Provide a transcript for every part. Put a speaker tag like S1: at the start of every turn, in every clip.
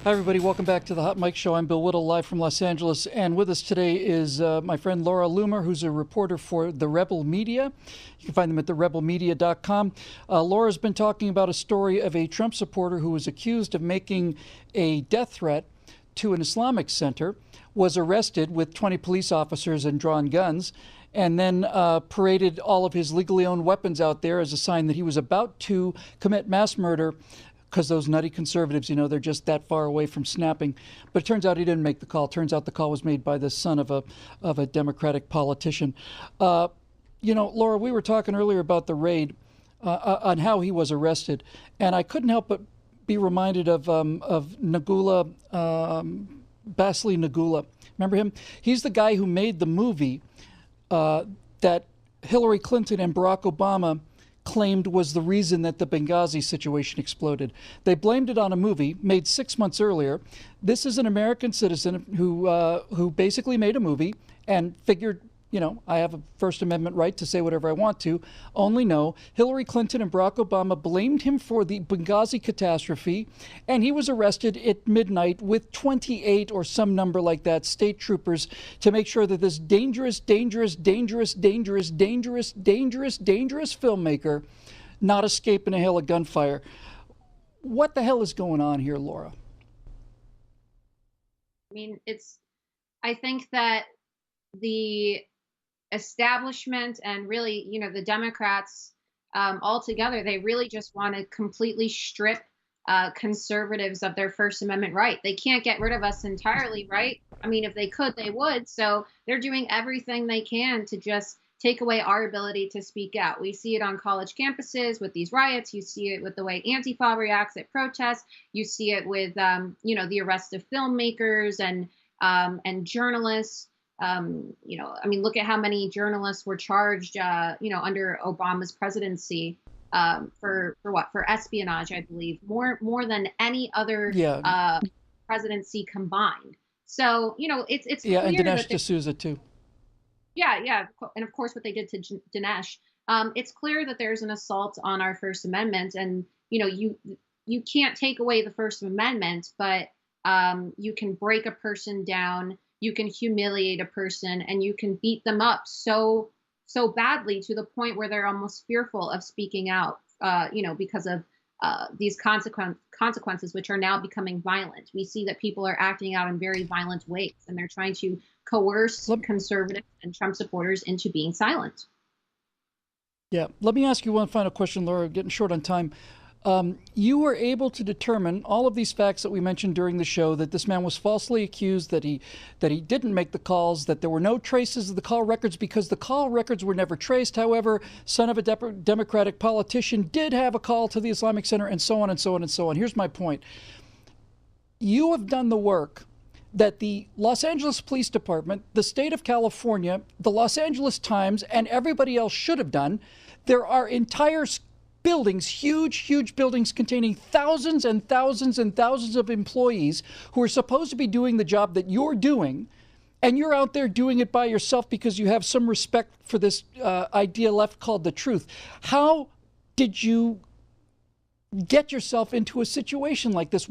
S1: Hi, everybody. Welcome back to the Hot Mic Show. I'm Bill Whittle, live from Los Angeles. And with us today is my friend Laura Loomer, who's a reporter for The Rebel Media. You can find them at therebel.media.com. Laura's been talking about a story of a Trump supporter who was accused of making a death threat to an Islamic center, was arrested with 20 police officers and drawn guns, and then paraded all of his legally owned weapons out there as a sign that he was about to commit mass murder, because those nutty conservatives, they're just that far away from snapping. But it turns out he didn't make the call. Turns out the call was made by the son of a Democratic politician. Laura, we were talking earlier about the raid on how he was arrested, and I couldn't help but be reminded of Nagula, Basli Nagula. Remember him? He's the guy who made the movie that Hillary Clinton and Barack Obama claimed was the reason that the Benghazi situation exploded. They blamed it on a movie made 6 months earlier. This is an American citizen who basically made a movie and figured, I have a First Amendment right to say whatever I want to. Only no, Hillary Clinton and Barack Obama blamed him for the Benghazi catastrophe, and he was arrested at midnight with 28 or some number like that state troopers to make sure that this dangerous filmmaker not escape in a hail of gunfire. What the hell is going on here, Laura?
S2: I think that the establishment and really, the Democrats altogether, they really just want to completely strip conservatives of their First Amendment right. They can't get rid of us entirely, right? I mean, if they could, they would. So they're doing everything they can to just take away our ability to speak out. We see it on college campuses with these riots. You see it with the way Antifa reacts at protests. You see it with, the arrest of filmmakers and journalists. Look at how many journalists were charged, under Obama's presidency for espionage, I believe, more than any other presidency combined. So, it's clear
S1: and Dinesh
S2: that
S1: D'Souza too.
S2: Yeah, and of course what they did to Dinesh. It's clear that there's an assault on our First Amendment, and you can't take away the First Amendment, but you can break a person down. You can humiliate a person, and you can beat them up so badly to the point where they're almost fearful of speaking out, because of these consequences, which are now becoming violent. We see that people are acting out in very violent ways, and they're trying to coerce conservatives and Trump supporters into being silent.
S1: Yeah. Let me ask you one final question, Laura, getting short on time. You were able to determine all of these facts that we mentioned during the show, that this man was falsely accused, that he didn't make the calls, that there were no traces of the call records because the call records were never traced. However, son of a Democratic politician did have a call to the Islamic Center, and so on and so on and so on. Here's my point. You have done the work that the Los Angeles Police Department, the state of California, the Los Angeles Times, and everybody else should have done. There are entire buildings, huge buildings containing thousands and thousands and thousands of employees who are supposed to be doing the job that you're doing, and you're out there doing it by yourself because you have some respect for this idea left called the truth. How did you get yourself into a situation like this?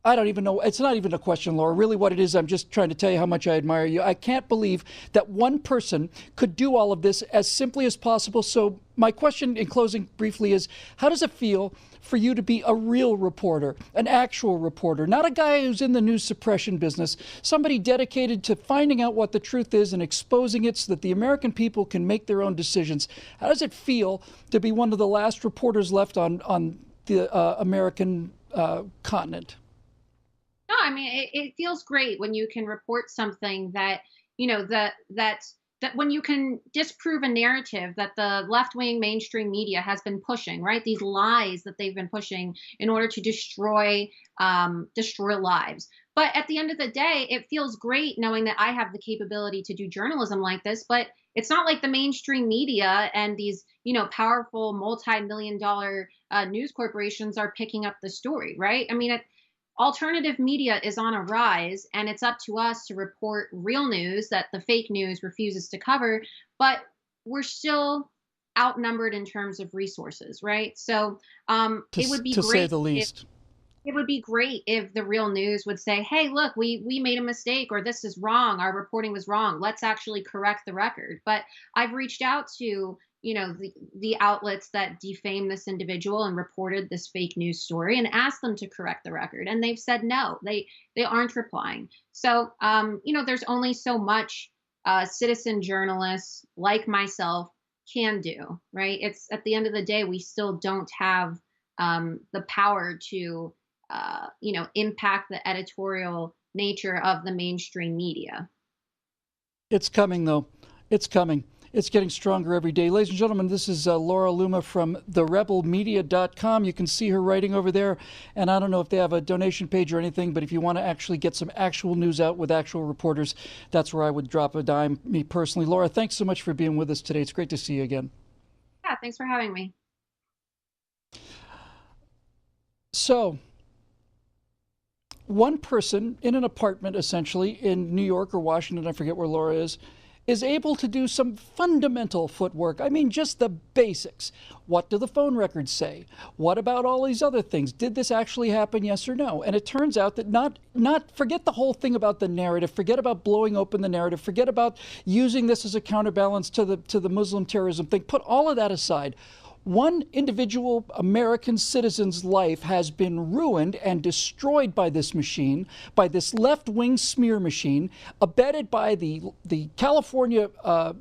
S1: I don't even know. It's not even a question, Laura. Really what it is, I'm just trying to tell you how much I admire you. I can't believe that one person could do all of this as simply as possible. So my question in closing briefly is, how does it feel for you to be a real reporter, an actual reporter, not a guy who's in the news suppression business, somebody dedicated to finding out what the truth is and exposing it so that the American people can make their own decisions? How does it feel to be one of the last reporters left on the American continent?
S2: No, it feels great when you can report something that, that when you can disprove a narrative that the left-wing mainstream media has been pushing, right? These lies that they've been pushing in order to destroy lives. But at the end of the day, it feels great knowing that I have the capability to do journalism like this, but it's not like the mainstream media and these, powerful multi-million-dollar news corporations are picking up the story, right? Alternative media is on a rise, and it's up to us to report real news that the fake news refuses to cover, but we're still outnumbered in terms of resources, right? So it would be
S1: to
S2: great
S1: say the least.
S2: It would be great if the real news would say, "Hey, look, we made a mistake, or this is wrong. Our reporting was wrong. Let's actually correct the record." But I've reached out to, the outlets that defame this individual and reported this fake news story and asked them to correct the record, and they've said no. They aren't replying. So, there's only so much citizen journalists like myself can do, right? It's at the end of the day, we still don't have the power to impact the editorial nature of the mainstream media.
S1: It's coming, though. It's coming. It's getting stronger every day. Ladies and gentlemen, this is Laura Loomer from therebel.media.com. You can see her writing over there. And I don't know if they have a donation page or anything, but if you want to actually get some actual news out with actual reporters, that's where I would drop a dime, me personally. Laura, thanks so much for being with us today. It's great to see you again.
S2: Yeah, thanks for having me.
S1: So, one person in an apartment, essentially, in New York or Washington, I forget where Laura is able to do some fundamental footwork. I mean, just the basics. What do the phone records say? What about all these other things? Did this actually happen, yes or no? And it turns out that not forget the whole thing about the narrative, forget about blowing open the narrative, forget about using this as a counterbalance to the Muslim terrorism thing. Put all of that aside. One individual American citizen's life has been ruined and destroyed by this machine, by this left-wing smear machine, abetted by the California,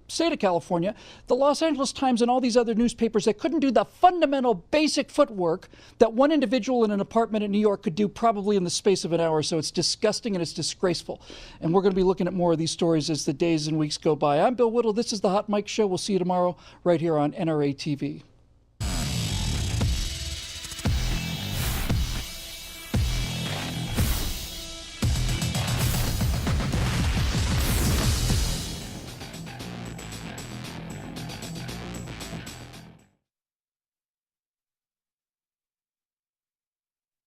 S1: state of California, the Los Angeles Times, and all these other newspapers that couldn't do the fundamental basic footwork that one individual in an apartment in New York could do probably in the space of an hour. So it's disgusting and it's disgraceful. And we're going to be looking at more of these stories as the days and weeks go by. I'm Bill Whittle. This is the Hot Mic Show. We'll see you tomorrow right here on NRATV.